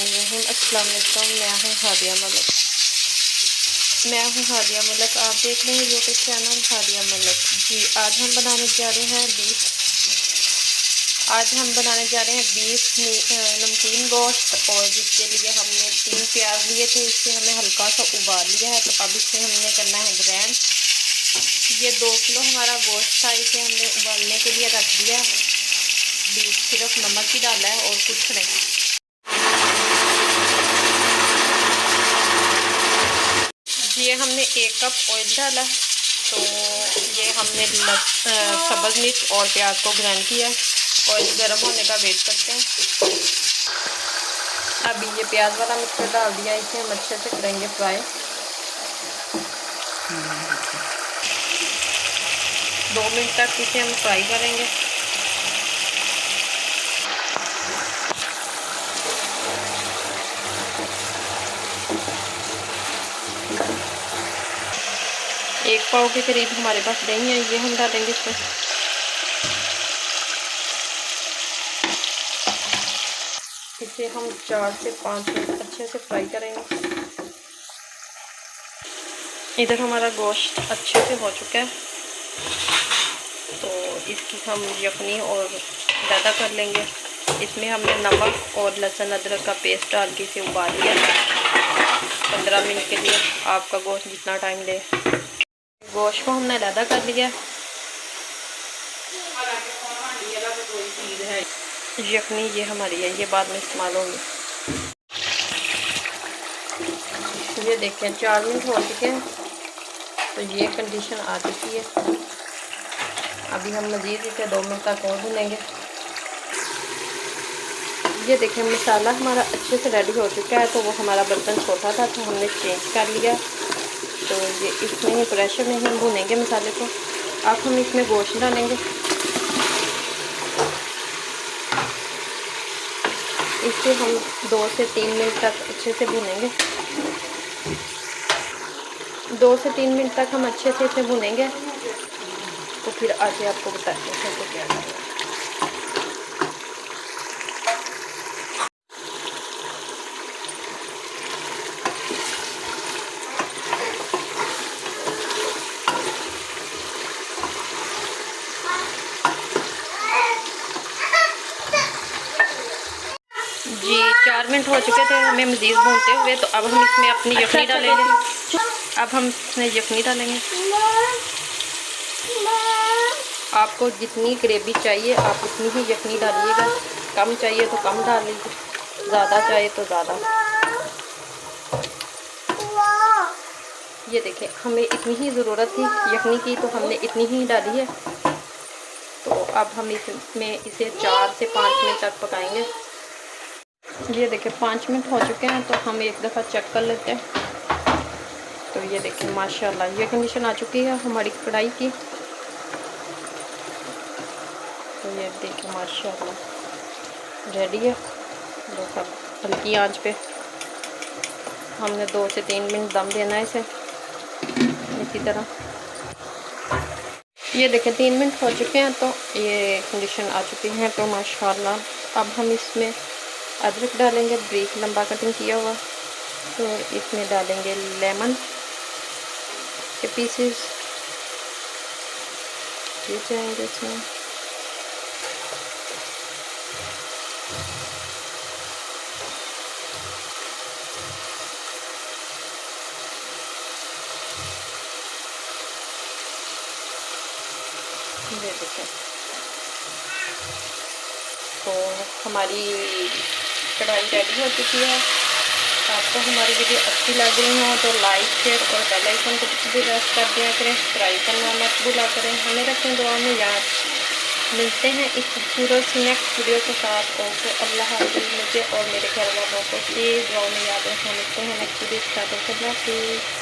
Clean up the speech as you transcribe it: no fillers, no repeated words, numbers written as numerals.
अस्सलाम वालेकुम। मैं हूँ हादिया मलिक। आप देख रहे हैं यूट्यूब चैनल हादिया मलिक। जी आज हम बनाने जा रहे हैं बीफ नमकीन गोश्त, और जिसके लिए हमने 3 प्याज लिए थे। इसे हमने हल्का सा उबाल लिया है, तो अब इसे हमने करना है ग्रैंड। ये 2 किलो हमारा गोश्त था, इसे हमने उबालने के लिए रख दिया। बीफ सिर्फ नमक ही डाला है और कुछ नहीं। ये हमने 1 कप ऑयल डाला, तो ये हमने सब्ज़ मिर्च और प्याज को ग्राइंड किया। ऑयल गर्म होने का वेट करते हैं। अभी ये प्याज वाला मिक्सर डाल दिया, इसे हम अच्छे से करेंगे फ्राई। 2 मिनट तक इसे हम फ्राई करेंगे। एक पाव के करीब हमारे पास दही है, ये हम डालेंगे इसमें। इसे हम 4 से 5 मिनट अच्छे से फ्राई करेंगे। इधर हमारा गोश्त अच्छे से हो चुका है, तो इसकी हम यखनी और ज़्यादा कर लेंगे। इसमें हमने नमक और लहसुन अदरक का पेस्ट डाल के इसे उबाल लिया 15 मिनट के लिए। आपका गोश्त जितना टाइम ले। गोश्त को हमने अलग कर लिया। यखनी ये हमारी है, ये बाद में इस्तेमाल होगी। ये देखें 4 मिनट हो चुके हैं, तो ये कंडीशन आ चुकी है। अभी हम मज़ीद इसे 2 मिनट तक और भूनेंगे। ये देखें मसाला हमारा अच्छे से रेडी हो चुका है, तो वो हमारा बर्तन छोटा था तो हमने चेंज कर लिया। तो ये इसमें ही प्रेशर में हम भूनेंगे मसाले को। अब हम इसमें गोश्त डालेंगे। इसे हम 2 से 3 मिनट तक अच्छे से भूनेंगे। 2 से 3 मिनट तक हम अच्छे से इसे भूनेंगे, तो फिर आगे आपको बताते हैं कैसे क्या करना है। जी 4 मिनट हो चुके थे हमें मज़ीद भूनते हुए, तो अब हम इसमें अपनी यखनी डालेंगे। अब हम इसमें यखनी डालेंगे। आपको जितनी ग्रेवी चाहिए आप उतनी ही यखनी डालिएगा। कम चाहिए तो कम डाल लीजिए, ज़्यादा चाहिए तो ज़्यादा। ये देखें हमें इतनी ही ज़रूरत थी यखनी की, तो हमने इतनी ही डाली है। तो अब हम इसमें इसे 4 से 5 मिनट तक पकाएंगे। ये देखें 5 मिनट हो चुके हैं, तो हम एक दफ़ा चेक कर लेते हैं। तो ये देखें माशाल्लाह ये कंडीशन आ चुकी है हमारी कढ़ाई की। तो ये देखें माशाल्लाह रेडी है। देखो हल्की आंच पे हमने 2 से 3 मिनट दम देना है इसे, इसी तरह। ये देखें 3 मिनट हो चुके हैं, तो ये कंडीशन आ चुकी है। तो माशाल्लाह अब हम इसमें अदरक डालेंगे, ब्रीक लंबा कटिंग किया हुआ। तो इसमें डालेंगे लेमन के पीसेस, ये जाएंगे इसमें। ये देखें तो हमारी कढ़ाई रेडी हो चुकी है। आपको हमारी वीडियो अच्छी लग रही हो तो लाइक शेयर और बेल आइकन को भी प्रेस कर दिया करें। सब्सक्राइब करना मत भूला करें। हमें रखें दुआ में याद। मिलते हैं इस खूबसूरत सी नेक्स्ट वीडियो के साथ। ओके अल्लाह हाफ़िज़। मुझे और मेरे घर वालों को दुआ में याद रखना। मिलते हैं नेक्स्ट वीडियो के साथ। अल्लाह हाफ़िज़।